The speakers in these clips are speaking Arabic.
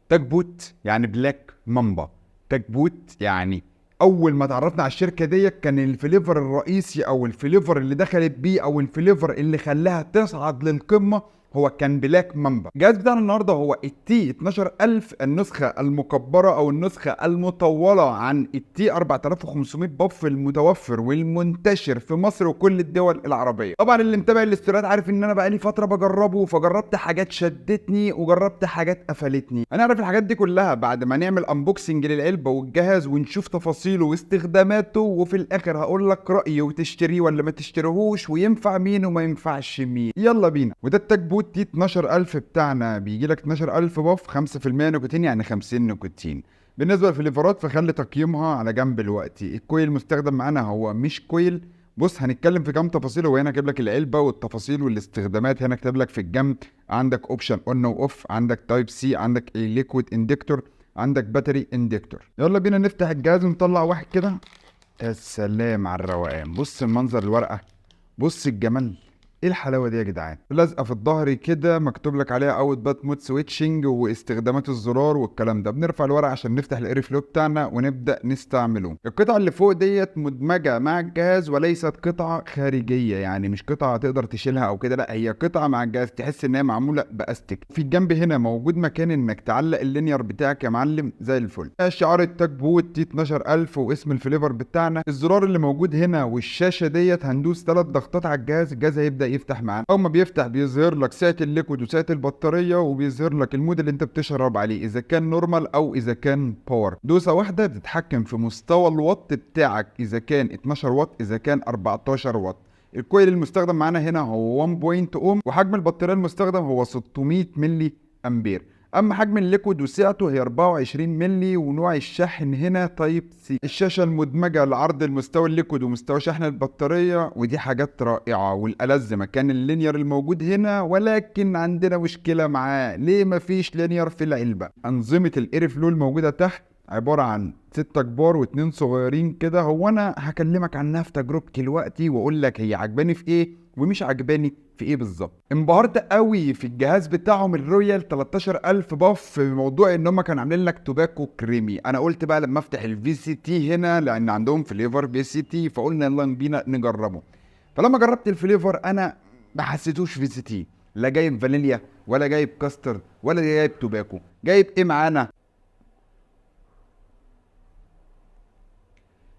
تاج بوت يعني بلاك مامبا. تاج بوت يعني اول ما اتعرفنا على الشركه ديت كان الفليفر الرئيسي او الفليفر اللي دخلت بيه او الفليفر اللي خلاها تصعد للقمه هو كان بلاك مامبا. الجهاز بتاعنا النهارده هو التي 12000، النسخه المكبره او النسخه المطوله عن التي 4500 باف المتوفر والمنتشر في مصر وكل الدول العربيه. طبعا اللي متابع الاستوريات عارف ان انا بقالي فتره بجربه، فجربت حاجات شدتني وجربت حاجات قفلتني. هنعرف الحاجات دي كلها بعد ما نعمل انبوكسنج للعلبه والجهاز ونشوف تفاصيله واستخداماته، وفي الاخر هقول لك رايي وتشتريه ولا ما تشتريهوش وينفع مين وما ينفعش مين. يلا بينا. وده التاج بوت تي 12000 بتاعنا، بيجي لك 12000 باف 5% نيكوتين يعني 50 نيكوتين. بالنسبه للفليفرات فخلي تقييمها على جنب دلوقتي. الكويل المستخدم معانا هو مش كويل. بص هنتكلم في كام تفاصيل، وهنا كاتب لك العلبه والتفاصيل والاستخدامات. هنا كاتب لك في الجنب عندك اوبشن اون واوف، عندك تايب سي، عندك اي ليكويد اندكتور، عندك باتري اندكتور. يلا بينا نفتح الجهاز ونطلع واحد كده. يا سلام على الروقان، بص المنظر الورقه، بص الجمال، ايه الحلاوه دي يا جدعان. لازقه في الظهر كده مكتوب لك عليها اوت بات مود سويتشنج واستخدامات الزرار والكلام ده. بنرفع الورقه عشان نفتح الاير فلو بتاعنا ونبدا نستعمله. القطعه اللي فوق ديت مدمجه مع الجهاز وليست قطعه خارجيه، يعني مش قطعه تقدر تشيلها او كده، لا هي قطعه مع الجهاز، تحس ان هي معموله باستيك. في الجنب هنا موجود مكان انك تعلق اللينير بتاعك يا معلم زي الفل. شعار التاج بوت تي 12000 واسم الفليفر بتاعنا. الزرار اللي موجود هنا والشاشه ديت هندوس 3 ضغطات على الجهاز، الجهاز هيبدا يفتح معانا. اول ما بيفتح بيظهر لك سعه الليكويد وسعه البطاريه، وبيظهر لك المود اللي انت بتشرب عليه اذا كان نورمال او اذا كان باور. دوسه واحده بتتحكم في مستوى الوات بتاعك، اذا كان 12 واط اذا كان 14 واط. الكويل المستخدم معانا هنا هو 1 اوم، وحجم البطاريه المستخدم هو 600 ملي امبير. اما حجم الليكويد وسعته هي 24 ملي، ونوع الشحن هنا تايب سي. الشاشه المدمجه لعرض المستوى الليكويد ومستوى شحن البطاريه، ودي حاجات رائعه. والألذ مكان اللينير الموجود هنا، ولكن عندنا مشكله معاه. ليه مفيش لينير في العلبه؟ انظمه الاير فلو الموجوده تحت عباره عن 6 كبار و2 صغيرين كده. هو انا هكلمك عنها في تجربتي دلوقتي واقول لك هي عجباني في ايه ومش عجباني في ايه بالظبط. انبهرت قوي في الجهاز بتاعهم الرويال 13000 باف في موضوع ان هم كانوا عاملين لك توباكو كريمي. انا قلت بقى لما افتح الفي سي تي هنا، لان عندهم فليفر في سي تي، فقلنا يلا بينا نجربه. فلما جربت الفليفر انا ما حسيتوش في سي تي، لا جايب فانيليا ولا جايب كاستر ولا جايب توباكو. جايب ايه معانا؟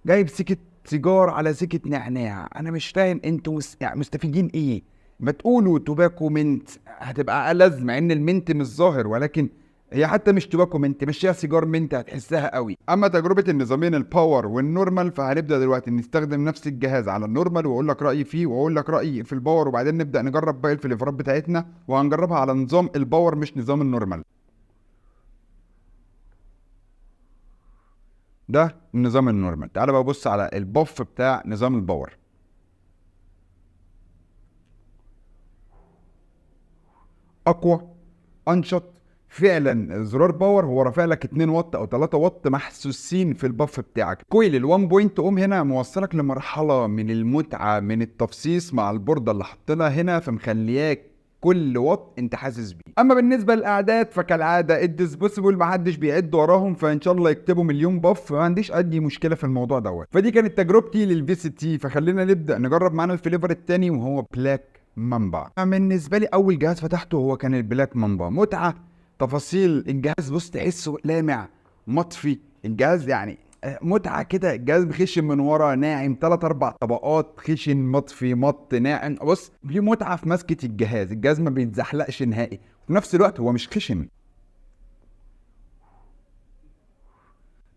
جايب سكة سيجار على سكة نعناع. انا مش فاهم انتوا يعني مستفيدين ايه؟ ما تقولوا توباكو منت هتبقى ألذ، مع ان المنت مش ظاهر، ولكن هي حتى مش توباكو منت، مشيها سيجار منت هتحسها قوي. اما تجربه النظامين الباور والنورمال فهنبدا دلوقتي نستخدم نفس الجهاز على النورمال، واقول لك رايي فيه واقول لك رايي في الباور، وبعدين نبدا نجرب باقي الفليفرات بتاعتنا، وهنجربها على نظام الباور مش نظام النورمال. ده النظام النورمال. تعال بقى بص على البوف بتاع نظام الباور. اقوى، انشط. فعلا زرار باور هو رافع لك 2 واط او 3 واط محسوسين في الباف بتاعك. كويل ال 1 بوينت اوم هنا موصلك لمرحله من المتعه من التفصيص مع البورده اللي حاطينها هنا، فمخلياك كل واط انت حاسس بيه. اما بالنسبه للاعداد فكالعاده الديسبوسيبل محدش بيعد وراهم، فان شاء الله يكتبوا مليون باف، ما عنديش اي مشكله في الموضوع دوت. فدي كانت تجربتي للفي سي تي. فخلينا نبدا نجرب معانا الفليفر التاني وهو بلاك مامبا. بالنسبه لي اول جهاز فتحته هو كان البلاك مامبا. متعه، تفاصيل الجهاز، بص تحسه لامع مطفي الجهاز، يعني متعه كده. الجهاز بخشن من ورا، ناعم، 3 4 طبقات خشن مطفي مط ناعم. بص في متعه في مسكه الجهاز، الجهاز ما بيتزحلقش نهائي، وفي نفس الوقت هو مش خشن.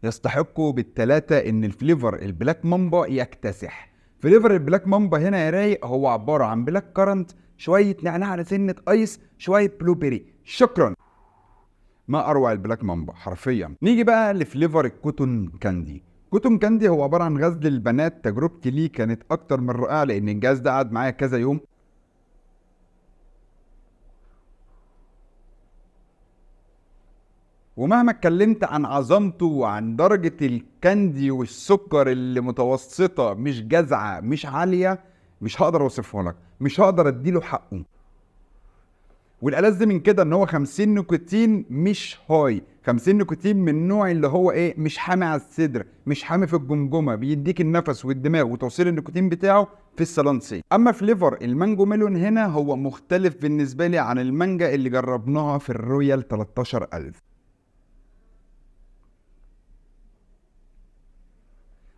يستحقوا بالتلاتة ان الفليفر البلاك مامبا يكتسح. فليفر البلاك مامبا هنا يا رايق هو عباره عن بلاك كارنت، شويه نعناع على سنه ايس، شويه بلو بيري، شكرا. ما اروع البلاك مامبا حرفيا. نيجي بقى لفليفر الكوتون كاندي. كوتون كاندي هو عباره عن غزل البنات. تجربتي ليه كانت اكتر من رائعه، لان الجهاز ده قعد معايا كذا يوم. ومهما اتكلمت عن عظمته وعن درجة الكاندي والسكر اللي متوسطة مش جزعة مش عالية، مش هقدر اوصفه لك، مش هقدر اديله حقه. والألذ من كده ان هو 50 نيكوتين مش هاي، 50 نيكوتين من النوع اللي هو ايه، مش حامي على الصدر، مش حامي في الجمجمه، بيديك النفس والدماغ وتوصيل النيكوتين بتاعه في السلانسي. اما فليفر المانجو ميلون هنا هو مختلف بالنسبه لي عن المانجا اللي جربناها في الرويال 13000.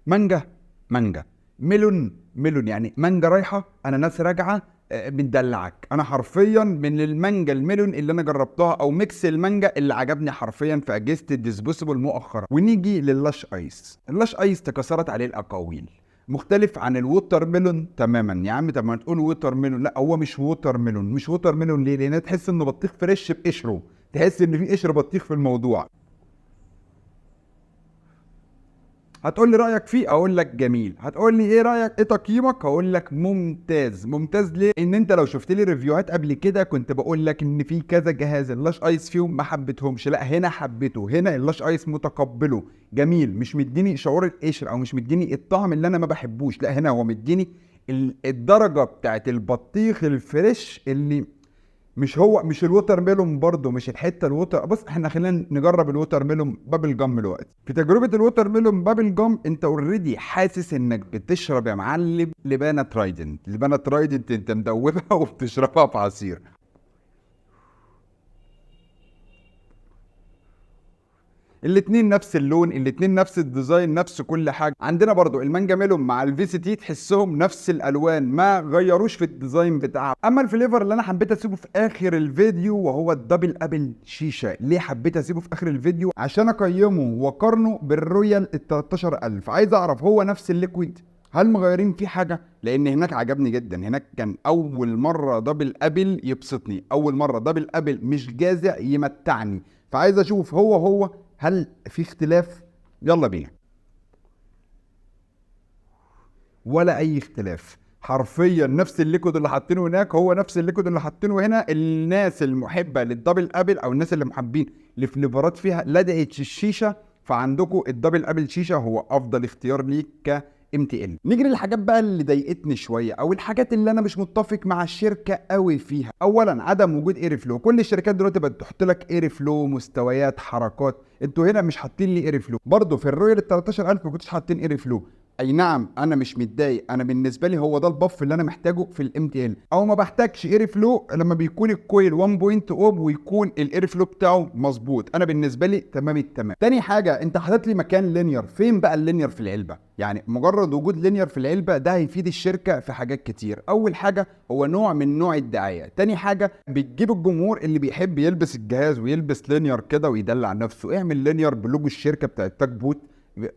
مانجا مانجا، ميلون ميلون، يعني مانجا رايحه اناناس راجعه، بندلعك. انا حرفيا من المانجا الميلون اللي انا جربتها او ميكس المانجا اللي عجبني حرفيا في اجهزه الديسبوسيبل مؤخرا. ونيجي للاش ايس. اللاش ايس تكاثرت عليه الاقاويل، مختلف عن الووتر ميلون تماما. يا عم طب ما تقول ووتر ميلون، لا هو مش ووتر ميلون. مش ووتر ميلون ليه؟ لان تحس انه بطيخ فريش بقشره، تحس ان في قشر بطيخ في الموضوع. هتقول لي رايك فيه، اقول لك جميل. هتقول لي ايه رايك، ايه تقييمك، هقول لك ممتاز. ممتاز ليه؟ ان انت لو شفت لي ريفيوهات قبل كده كنت بقول لك ان في كذا جهاز اللاش ايس فيهم ما حبيتهمش، لا هنا حبيته. هنا اللاش ايس متقبله جميل، مش مديني شعور القشر او مش مديني الطعم اللي انا ما بحبوش، لا هنا هو مديني الدرجه بتاعت البطيخ الفريش اللي مش الووتر ميلون برضه، مش الحته الووتر. بص احنا خلينا نجرب الووتر ميلون بابل جام دلوقتي. في تجربه الووتر ميلون بابل جام انت اوريدي حاسس انك بتشرب يا معلم لبانه ترايدنت. لبانه ترايدنت انت مدوبها وبتشربها في عصير. الاتنين نفس اللون، الاتنين نفس الديزاين، نفس كل حاجه. عندنا برضو المانجا ميلون مع الفي سي تي تحسهم نفس الالوان، ما غيروش في الديزاين بتاعها. اما الفليفر اللي انا حبيت اسيبه في اخر الفيديو وهو الدبل ابل شيشه. ليه حبيت اسيبه في اخر الفيديو؟ عشان اقيمه واقارنه بالرويال ال 13000. عايز اعرف هو نفس الليكويد، هل مغيرين فيه حاجه؟ لان هناك عجبني جدا. هناك كان اول مره دبل ابل يبسطني، اول مره دبل ابل مش جازع يمتعني. فعايز اشوف هو هل في اختلاف. يلا بينا. ولا اي اختلاف، حرفيا نفس الليكود اللي حاطينه هناك هو نفس الليكود اللي حاطينه هنا. الناس المحبه للدبل ابل او الناس اللي محبين لفليفرات فيها لدغه الشيشه، فعندكم الدبل ابل شيشه هو افضل اختيار ليك ك ام تي ال. نيجي للحاجات بقى اللي ضايقتني شويه او الحاجات اللي انا مش متفق مع الشركه قوي فيها. اولا عدم وجود اير فلو. كل الشركات دلوقتي بقت تحط لك اير فلو، مستويات، حركات. انتوا هنا مش حاطين لي اير فلو. برضه في الرويال 13000 ما كنتش حاطين اير فلو. اي نعم انا مش متضايق، انا بالنسبه لي هو ده البف اللي انا محتاجه في الام تي ال. او ما بحتاجش اير فلو لما بيكون الكويل 1.0 ويكون الاير فلو بتاعه مظبوط. انا بالنسبه لي تمام التمام. تاني حاجه انت حاطط لي مكان لينير. فين بقى اللينير في العلبه؟ يعني مجرد وجود لينير في العلبه ده هيفيد الشركه في حاجات كتير. اول حاجه هو نوع من نوع الدعايه. تاني حاجه بتجيب الجمهور اللي بيحب يلبس الجهاز ويلبس لينير كده ويدلع نفسه. اعمل لينير بلوجو الشركه بتاعت تاك بوت،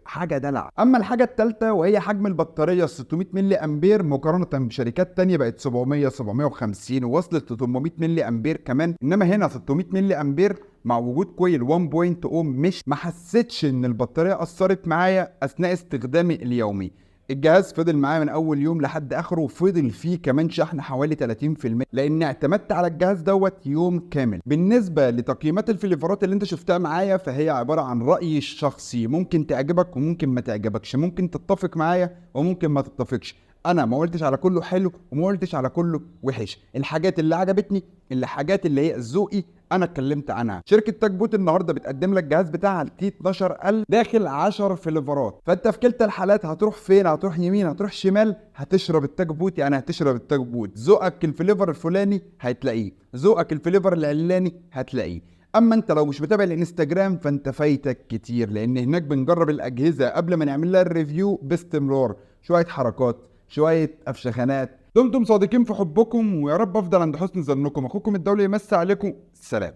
حاجه دلع. اما الحاجه الثالثه وهي حجم البطاريه 600 ملي امبير مقارنه بشركات تانية بقت 700 750 ووصلت ل 800 ملي امبير كمان. انما هنا 600 ملي امبير مع وجود كويل 1.0. مش ما حسيتش ان البطاريه اثرت معايا اثناء استخدامي اليومي. الجهاز فضل معايا من اول يوم لحد اخره، وفضل فيه كمان شحن حوالي 30% لان اعتمدت على الجهاز دوت يوم كامل. بالنسبه لتقييمات الفليفرات اللي انت شفتها معايا فهي عباره عن رايي الشخصي، ممكن تعجبك وممكن ما تعجبكش، ممكن تتفق معايا وممكن ما تتفقش. انا ما قلتش على كله حلو وما قلتش على كله وحش. الحاجات اللي عجبتني، الحاجات اللي هي ذوقي انا اتكلمت عنها. شركه تاك بوت النهارده بتقدم لك الجهاز بتاعها التي 12000 داخل 10 فليفرات. فانت في كلتا الحالات هتروح فين؟ هتروح يمين، هتروح شمال، هتشرب التاك بوت. يعني هتشرب التاك بوت. ذوقك الفليفر الفلاني هتلاقيه، ذوقك الفليفر العلاني هتلاقيه. اما انت لو مش متابع الانستجرام فانت فايتك كتير، لان هناك بنجرب الاجهزه قبل ما نعمل لها الريفيو باستمرار. شويه حركات، شويه افشخانات. دمتم صادقين في حبكم ويا رب افضل عند حسن ظنكم. اخوكم الدولي يمسي عليكم. سلام.